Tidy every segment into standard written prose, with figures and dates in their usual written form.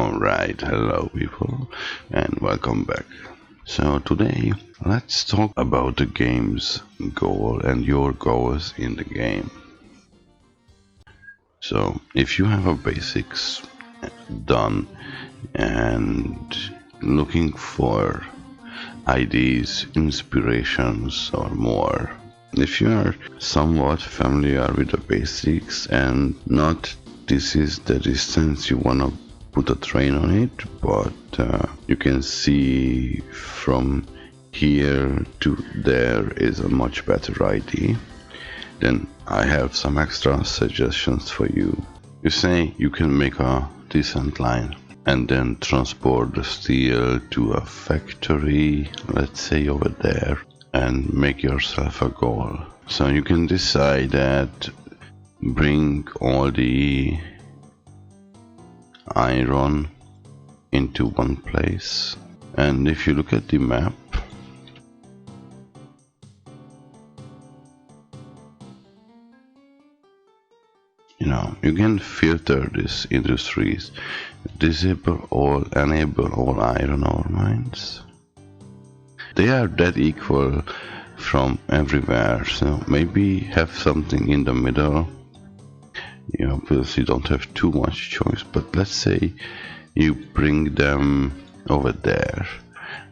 Alright, hello people, and welcome back. So today, let's talk about the game's goal and your goals in the game. So, if you have a basics done and looking for ideas, inspirations or more, if you are somewhat familiar with the basics and not this is the distance you wanna put a train on it, but you can see from here to there is a much better idea, then I have some extra suggestions for you. You say you can make a decent line and then transport the steel to a factory, let's say over there, and make yourself a goal. So you can decide that bring all the iron into one place, and if you look at the map, you can filter these industries, disable all, enable all iron ore mines. They are that equal from everywhere, so maybe have something in the middle. You obviously don't have too much choice, but let's say you bring them over there,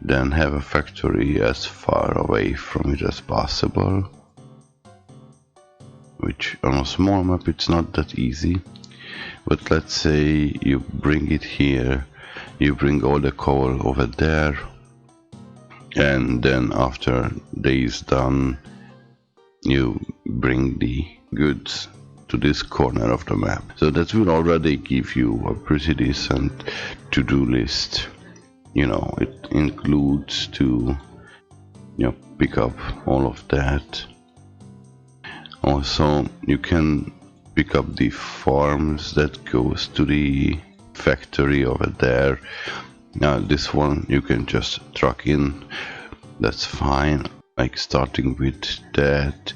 then have a factory as far away from it as possible, which on a small map it's not that easy. But let's say you bring it here, you bring all the coal over there, and then after day is done you bring the goods to this corner of the map. So that will already give you a pretty decent to-do list. It includes to pick up all of that. Also, you can pick up the farms that goes to the factory over there. Now this one you can just truck in, that's fine, like starting with that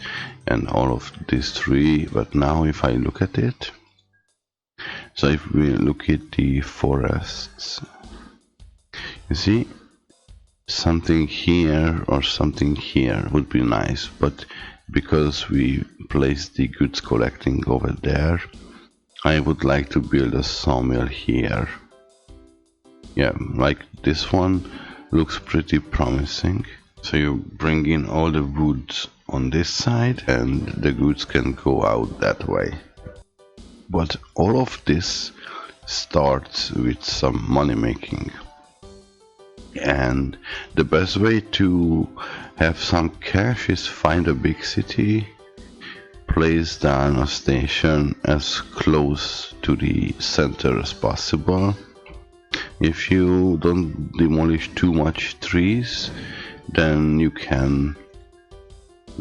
and all of these three. But now if I look at it, so if we look at the forests, you see something here or something here would be nice, but because we place the goods collecting over there, I would like to build a sawmill here. Yeah, like this one looks pretty promising. So you bring in all the woods on this side and the goods can go out that way. But all of this starts with some money making. And the best way to have some cash is find a big city, place down a station as close to the center as possible. If you don't demolish too much trees, then you can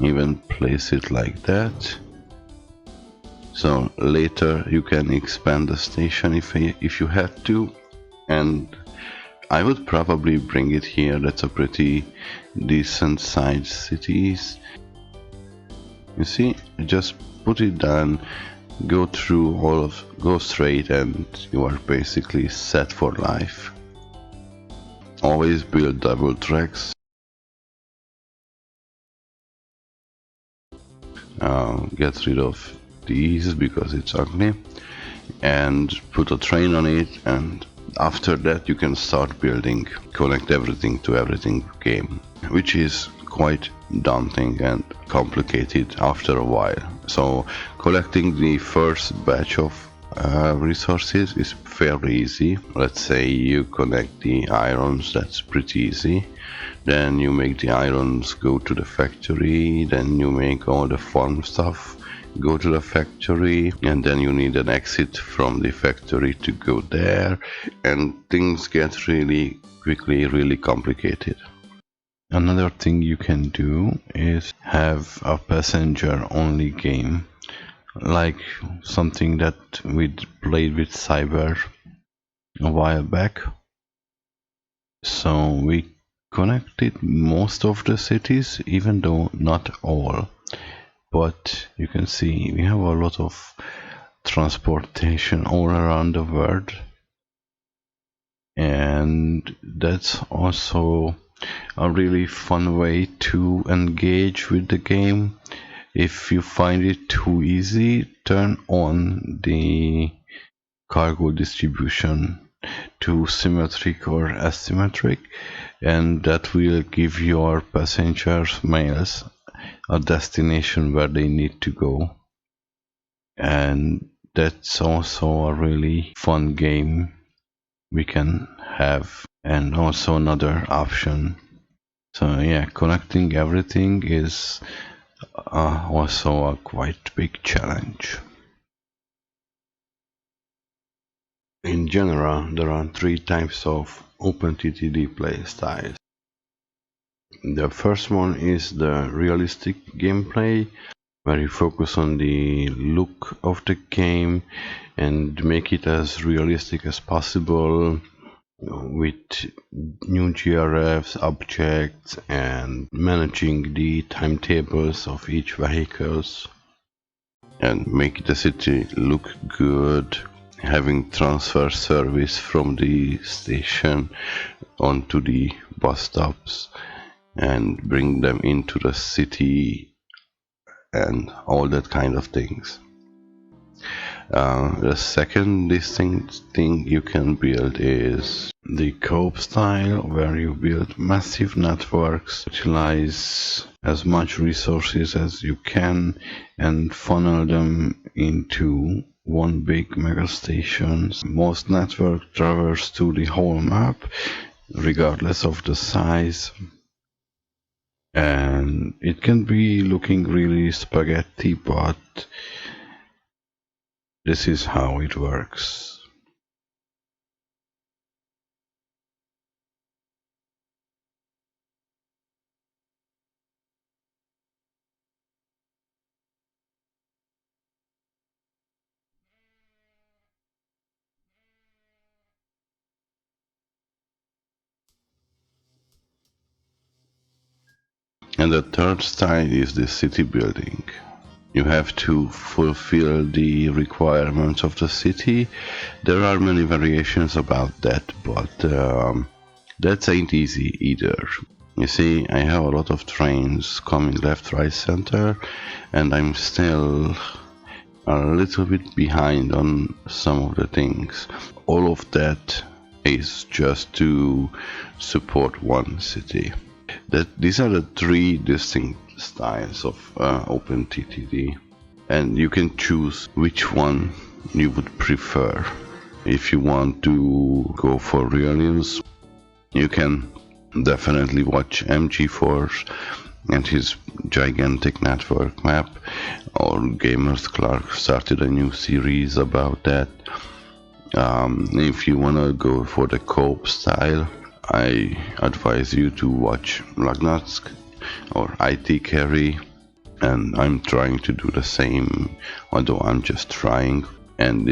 even place it like that. So later you can expand the station if you have to, and I would probably bring it here. That's a pretty decent sized cities. You see, just put it down, go through go straight, and you are basically set for life. Always build double tracks. Get rid of these because it's ugly, and put a train on it, and after that you can start building, connect everything to everything game, which is quite daunting and complicated after a while. So collecting the first batch of resources is fairly easy. Let's say you connect the irons, that's pretty easy. Then you make the irons go to the factory, then you make all the farm stuff go to the factory, and then you need an exit from the factory to go there, and things get really quickly really complicated. Another thing you can do is have a passenger only game, like something that we played with Cyber a while back. So we connected most of the cities, even though not all. But you can see we have a lot of transportation all around the world. and that's also a really fun way to engage with the game. If you find it too easy, turn on the cargo distribution to symmetric or asymmetric, and that will give your passengers mails a destination where they need to go. And that's also a really fun game we can have, and also another option. So yeah, connecting everything is also a quite big challenge. In general, there are three types of OpenTTD play styles. The first one is the realistic gameplay, where you focus on the look of the game and make it as realistic as possible with new GRFs, objects, and managing the timetables of each vehicles, and make the city look good, having transfer service from the station onto the bus stops and bring them into the city and all that kind of things. The second distinct thing you can build is the co-op style, where you build massive networks, utilize as much resources as you can, and funnel them into one big mega station. Most networks traverse through the whole map, regardless of the size. And it can be looking really spaghetti, but this is how it works. And the third style is the city building. You have to fulfill the requirements of the city. There are many variations about that, but that ain't easy either. You see, I have a lot of trains coming left, right, center, and I'm still a little bit behind on some of the things. All of that is just to support one city. These are the three distinct styles of OpenTTD, and you can choose which one you would prefer. If you want to go for realism, you can definitely watch MG4 and his gigantic network map, or Gamers Clark started a new series about that. If you wanna go for the co-op style, I advise you to watch Lagnatsk or IT Carry, and I'm trying to do the same, although I'm just trying. And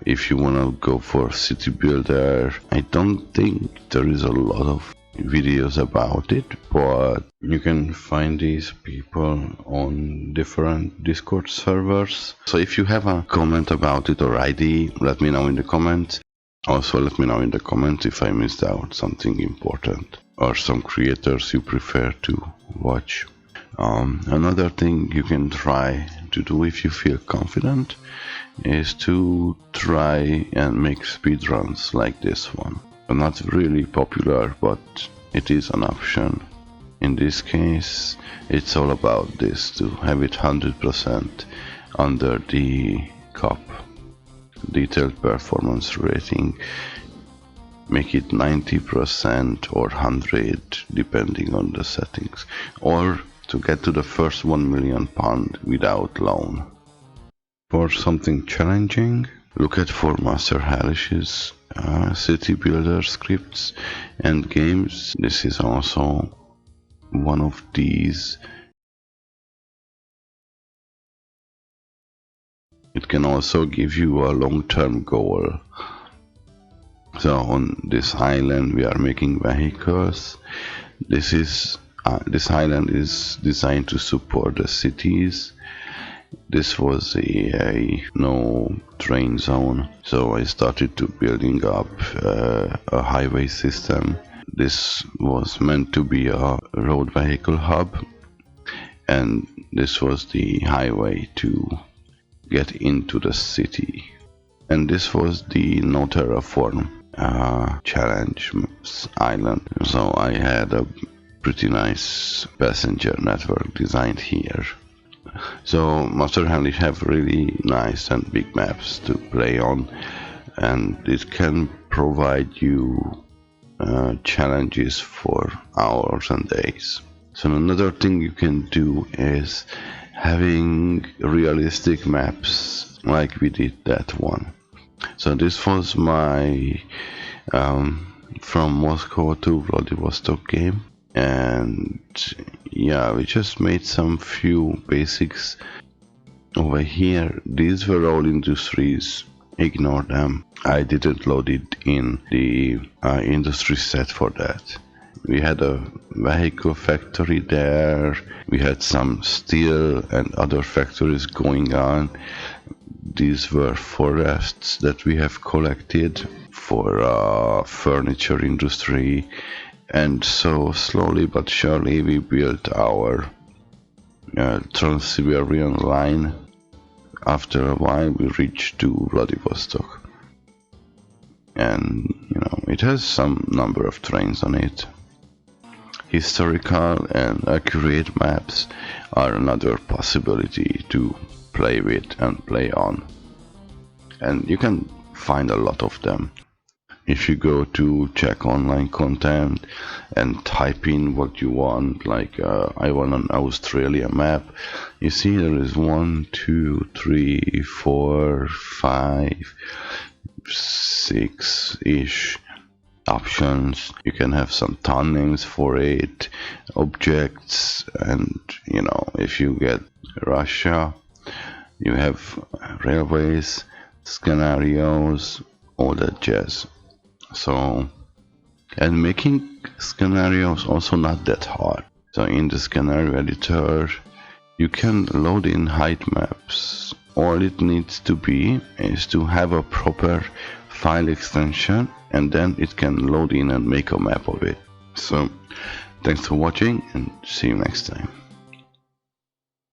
if you wanna go for City Builder, I don't think there is a lot of videos about it, but you can find these people on different Discord servers. So if you have a comment about it or ID, let me know in the comments. Also, let me know in the comments if I missed out something important, or some creators you prefer to watch. Another thing you can try to do if you feel confident is to try and make speedruns like this one. Not really popular, but it is an option. In this case, it's all about this, to have it 100% under the cup. Detailed performance rating, make it 90% or 100 depending on the settings, or to get to the first 1 million pound without loan. For something challenging, look at for Master Harish's city builder scripts and games. This is also one of these. It can also give you a long-term goal. So on this island we are making vehicles. This island is designed to support the cities, this was a no train zone, so I started to building up a highway system. This was meant to be a road vehicle hub, and this was the highway to get into the city. And this was the no terraform challenge island, so I had a pretty nice passenger network designed here. So Master Handy have really nice and big maps to play on, and it can provide you challenges for hours and days. So another thing you can do is having realistic maps like we did that one. So this was my from Moscow to Vladivostok game, and yeah, we just made some few basics over here. These were all industries, ignore them. I didn't load it in the industry set for that. We had a vehicle factory there, we had some steel and other factories going on. These were forests that we have collected for furniture industry, and so slowly but surely we built our Trans-Siberian line. After a while we reached to Vladivostok, and you know, it has some number of trains on it. Historical and accurate maps are another possibility to play with and play on, and you can find a lot of them. If you go to check online content and type in what you want, like I want an Australia map, you see there is 1, 2, 3, 4, 5, 6-ish options. You can have some town names for it, objects, and you know, if you get Russia, you have railways, scenarios, all that jazz. So, and making scenarios also not that hard. So in the scenario editor, you can load in height maps. All it needs to be is to have a proper file extension, and then it can load in and make a map of it. So thanks for watching, and see you next time.